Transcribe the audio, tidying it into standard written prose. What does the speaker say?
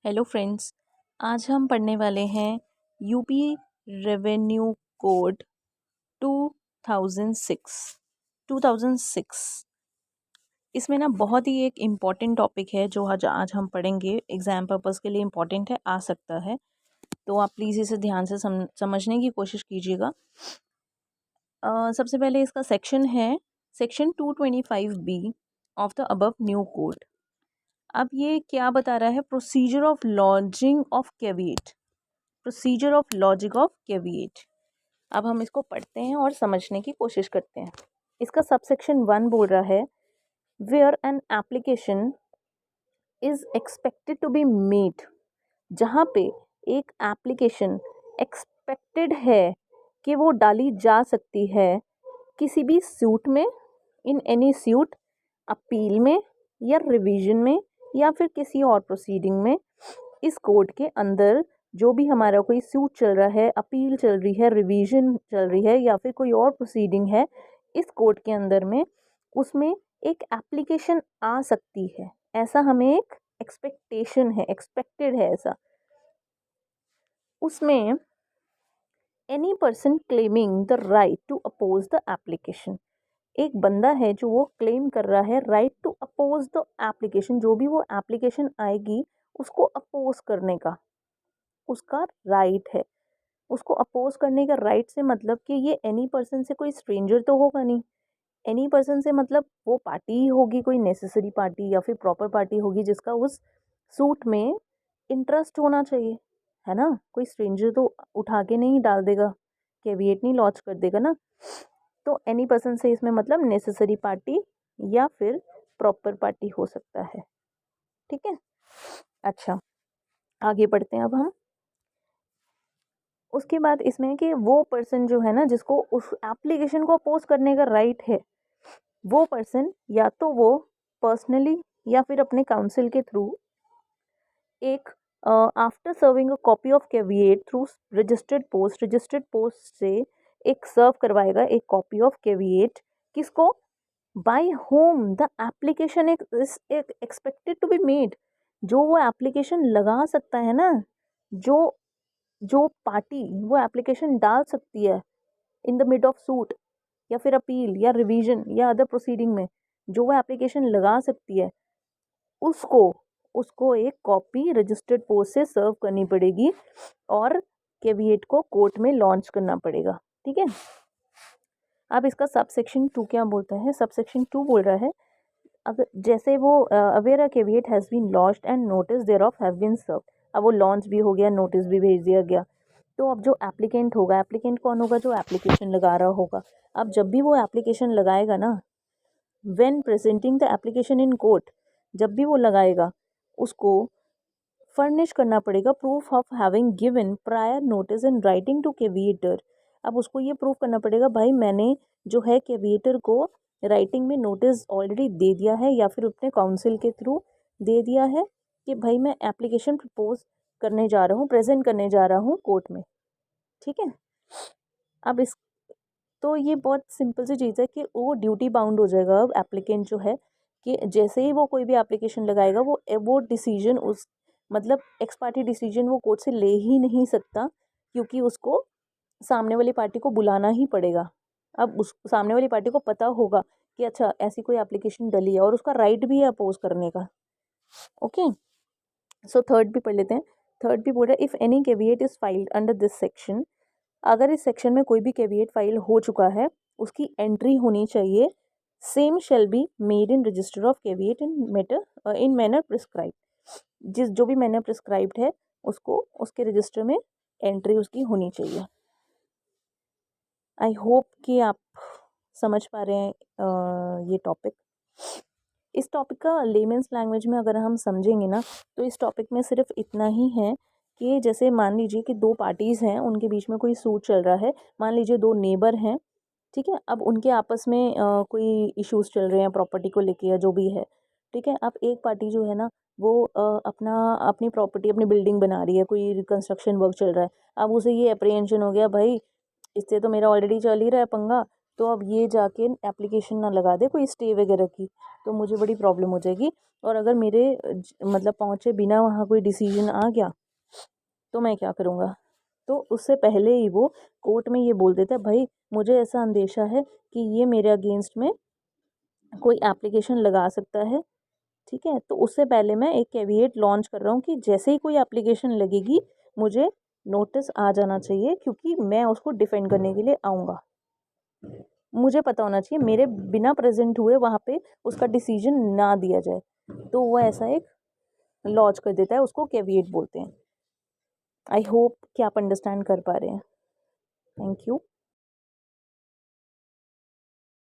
Hello friends. आज हम पढ़ने वाले हैं यूपी रेवेन्यू कोड 2006। 2006 इसमें ना बहुत ही एक इम्पॉर्टेंट टॉपिक है जो आज हम पढ़ेंगे। एग्ज़ाम पर्पस के लिए इम्पॉर्टेंट है, आ सकता है, तो आप प्लीज़ इसे ध्यान से समझने की कोशिश कीजिएगा। सबसे पहले इसका सेक्शन है section 225B of the above new code. अब ये क्या बता रहा है? Procedure of lodging of caveat. Procedure of logic of caveat. अब हम इसको पढ़ते हैं और समझने की कोशिश करते हैं। इसका सबसेक्शन 1 बोल रहा है where an application is expected to be made. जहाँ पे एक एप्लीकेशन एक्सपेक्टेड है कि वो डाली जा सकती है किसी भी सूट में, इन एनी सूट, अपील में या रिवीजन में या फिर किसी और प्रोसीडिंग में। इस कोड के अंदर जो भी हमारा कोई सूट चल रहा है, अपील चल रही है, रिवीजन चल रही है या फिर कोई और प्रोसीडिंग है, इस कोड के अंदर में उसमें एक एप्लीकेशन आ सकती है, ऐसा हमें एक एक्सपेक्टेशन है, एक्सपेक्टेड है ऐसा। उसमें any person claiming the right to oppose the application, एक बंदा है जो वो क्लेम कर रहा है right to oppose the application, जो भी वो एप्लीकेशन आएगी उसको अपोज करने का उसका राइट है। उसको अपोज करने का राइट से मतलब कि ये एनी पर्सन से कोई स्ट्रेंजर तो होगा नहीं। एनी पर्सन से मतलब वो पार्टी ही होगी, कोई नेसेसरी पार्टी या फिर प्रॉपर पार्टी होगी जिसका उस सूट में इंटरेस्ट होना चाहिए, है ना। कोई स्ट्रेंजर तो उठा के नहीं डाल देगा, कैविएट नहीं लॉन्च कर देगा ना। तो एनी पर्सन से इसमें मतलब नेसेसरी पार्टी या फिर प्रॉपर पार्टी हो सकता है, ठीक है। अच्छा, आगे बढ़ते हैं अब हम। उसके बाद इसमें कि वो पर्सन जो है ना जिसको उस एप्लीकेशन को अपोज करने का राइट है, वो पर्सन या तो वो पर्सनली या फिर अपने काउंसिल के थ्रू एक after serving a copy of caveat through registered post से एक सर्व करवाएगा एक कॉपी ऑफ कैविएट। किसको? By whom the application is expected to be made, जो वो एप्लीकेशन लगा सकता है ना, जो जो पार्टी वो एप्लीकेशन डाल सकती है in the mid of suit या फिर अपील या रिवीजन या अदर प्रोसीडिंग में, जो वो एप्लीकेशन लगा सकती है उसको उसको एक कॉपी रजिस्टर्ड पोस्ट से सर्व करनी पड़ेगी और कैविएट को कोर्ट में लॉन्च करना पड़ेगा, ठीक है। अब इसका सबसेक्शन 2 क्या बोलता है? सबसेक्शन 2 बोल रहा है अगर जैसे वो aware a caveat has been launched and notice there of have been served. अब वो लॉन्च भी हो गया, नोटिस भी भेज दिया गया, तो अब जो एप्लीकेंट होगा, एप्लीकेंट कौन होगा? जो एप्लीकेशन लगा रहा होगा। अब जब भी वो एप्लीकेशन लगाएगा ना, when presenting the application in court, जब भी वो लगाएगा उसको फर्निश करना पड़ेगा proof of having given prior notice in writing to caveator. अब उसको ये प्रूफ करना पड़ेगा भाई मैंने जो है कैविएटर को राइटिंग में नोटिस ऑलरेडी दे दिया है या फिर अपने काउंसिल के थ्रू दे दिया है कि भाई मैं एप्लीकेशन प्रपोज करने जा रहा हूँ, प्रेजेंट करने जा रहा हूँ कोर्ट में, ठीक है। अब इस तो ये बहुत सिंपल सी चीज़ है कि वो ड्यूटी बाउंड हो जाएगा अब एप्लीकेंट जो है, कि जैसे ही वो कोई भी एप्लीकेशन लगाएगा वो डिसीजन उस मतलब एक्स पार्टी डिसीजन वो कोर्ट से ले ही नहीं सकता, क्योंकि उसको सामने वाली पार्टी को बुलाना ही पड़ेगा। अब उस सामने वाली पार्टी को पता होगा कि अच्छा ऐसी कोई एप्लीकेशन डली है और उसका राइट भी है अपोज करने का। ओके, सो थर्ड भी पढ़ लेते हैं। थर्ड भी बोल रहा है if any caveat is filed under this section, अगर इस सेक्शन में कोई भी कैविएट फाइल हो चुका है उसकी एंट्री होनी चाहिए। Same shall be made in register of caveat in manner prescribe, जो भी मैनर प्रिस्क्राइब्ड है उसको उसके रजिस्टर में एंट्री उसकी होनी चाहिए। आई होप कि आप समझ पा रहे हैं ये टॉपिक। इस टॉपिक का लेमेंस लैंग्वेज में अगर हम समझेंगे ना, तो इस टॉपिक में सिर्फ इतना ही है कि जैसे मान लीजिए कि दो पार्टीज़ हैं, उनके बीच में कोई सूट चल रहा है। मान लीजिए दो नेबर हैं, ठीक है। अब उनके आपस में कोई इश्यूज़ चल रहे हैं प्रॉपर्टी को लेके या जो भी है, ठीक है। अब एक पार्टी जो है ना वो अपनी प्रॉपर्टी, अपनी बिल्डिंग बना रही है, कोई कंस्ट्रक्शन वर्क चल रहा है। अब उसे ये अप्रीहेंशन हो गया भाई इससे तो मेरा ऑलरेडी चल ही रहा है पंगा, तो अब ये जाके एप्लीकेशन ना लगा दे कोई स्टे वगैरह की, तो मुझे बड़ी प्रॉब्लम हो जाएगी। और अगर मेरे मतलब पहुँचे बिना वहाँ कोई डिसीजन आ गया तो मैं क्या करूँगा। तो उससे पहले ही वो कोर्ट में ये बोल देता है, भाई मुझे ऐसा अंदेशा है कि ये मेरे अगेंस्ट में कोई एप्लीकेशन लगा सकता है, ठीक है। तो उससे पहले मैं एक कैविएट लॉन्च कर रहा हूँ कि जैसे ही कोई एप्लीकेशन लगेगी मुझे नोटिस आ जाना चाहिए, क्योंकि मैं उसको डिफेंड करने के लिए आऊँगा। मुझे पता होना चाहिए मेरे बिना प्रेजेंट हुए वहाँ पे उसका डिसीजन ना दिया जाए। तो वो ऐसा एक लॉन्च कर देता है, उसको कैविएट बोलते हैं। आई होप कि आप अंडरस्टैंड कर पा रहे हैं। Thank you.